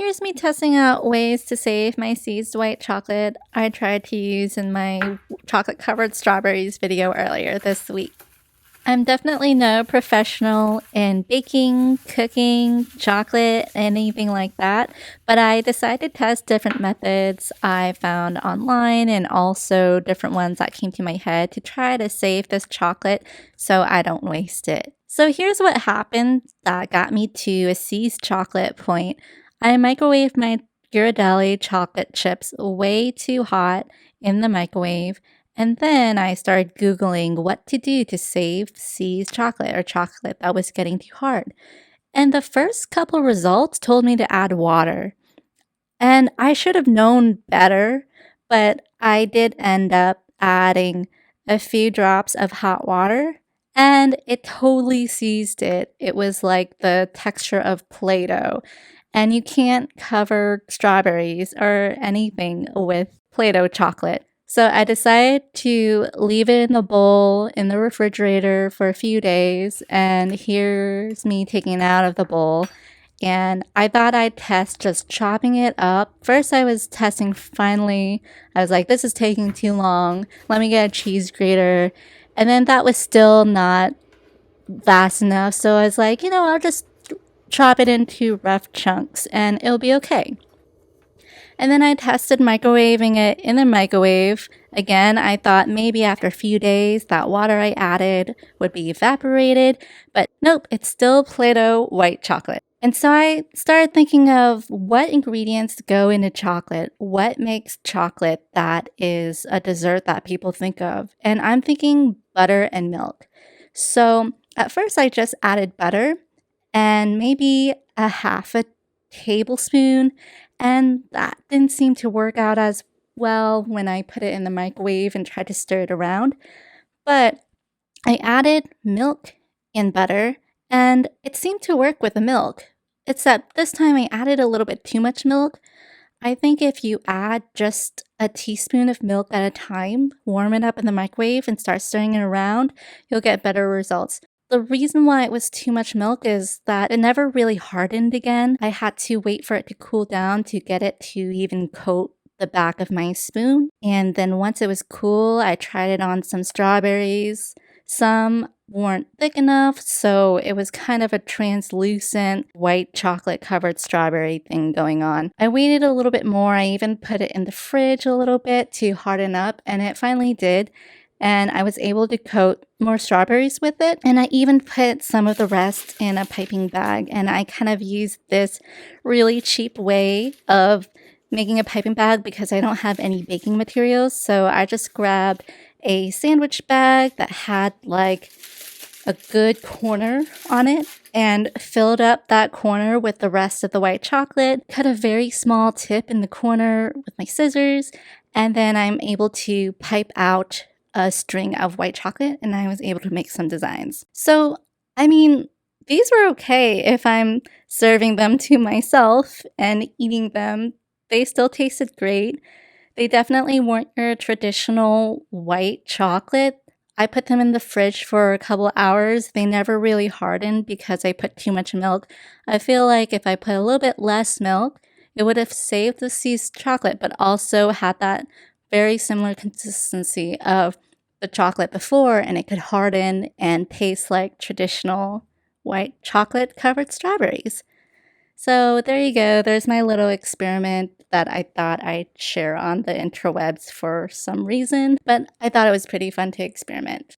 Here's me testing out ways to save my seized white chocolate I tried to use in my chocolate covered strawberries video earlier this week. I'm definitely no professional in baking, cooking, chocolate, anything like that, but I decided to test different methods I found online and also different ones that came to my head to try to save this chocolate so I don't waste it. So here's what happened that got me to a seized chocolate point. I microwaved my Ghirardelli chocolate chips way too hot in the microwave, and then I started Googling what to do to save seized chocolate or chocolate that was getting too hard. And the first couple results told me to add water. And I should have known better, but I did end up adding a few drops of hot water and it totally seized it. It was like the texture of Play Doh. And you can't cover strawberries or anything with Play Doh chocolate. So I decided to leave it in the bowl in the refrigerator for a few days. And here's me taking it out of the bowl. And I thought I'd test just chopping it up. First, I was testing finally. I was like, this is taking too long. Let me get a cheese grater. And then that was still not fast enough. So I was like, I'll just chop it into rough chunks and it'll be okay. And then I tested microwaving it in the microwave. Again, I thought maybe after a few days that water I added would be evaporated, but nope, it's still Play-Doh white chocolate. And so I started thinking of what ingredients go into chocolate, what makes chocolate that is a dessert that people think of. And I'm thinking butter and milk. So at first I just added butter and maybe a half a tablespoon, and that didn't seem to work out as well when I put it in the microwave and tried to stir it around. But I added milk and butter, and it seemed to work with the milk. Except this time I added a little bit too much milk. I think if you add just a teaspoon of milk at a time, warm it up in the microwave, and start stirring it around, you'll get better results. The reason why it was too much milk is that it never really hardened again. I had to wait for it to cool down to get it to even coat the back of my spoon. And then once it was cool, I tried it on some strawberries. Some weren't thick enough, so it was kind of a translucent white chocolate covered strawberry thing going on. I waited a little bit more. I even put it in the fridge a little bit to harden up, and it finally did. And I was able to coat more strawberries with it. And I even put some of the rest in a piping bag. And I kind of used this really cheap way of making a piping bag because I don't have any baking materials. So I just grabbed a sandwich bag that had like a good corner on it and filled up that corner with the rest of the white chocolate, cut a very small tip in the corner with my scissors, and then I'm able to pipe out a string of white chocolate and I was able to make some designs. So, I mean, these were okay if I'm serving them to myself and eating them. They still tasted great. They definitely weren't your traditional white chocolate. I put them in the fridge for a couple hours. They never really hardened because I put too much milk. I feel like if I put a little bit less milk, it would have saved the seized chocolate, but also had that very similar consistency of the chocolate before, and it could harden and taste like traditional white chocolate covered strawberries. So there you go. There's my little experiment that I thought I'd share on the interwebs for some reason, but I thought it was pretty fun to experiment.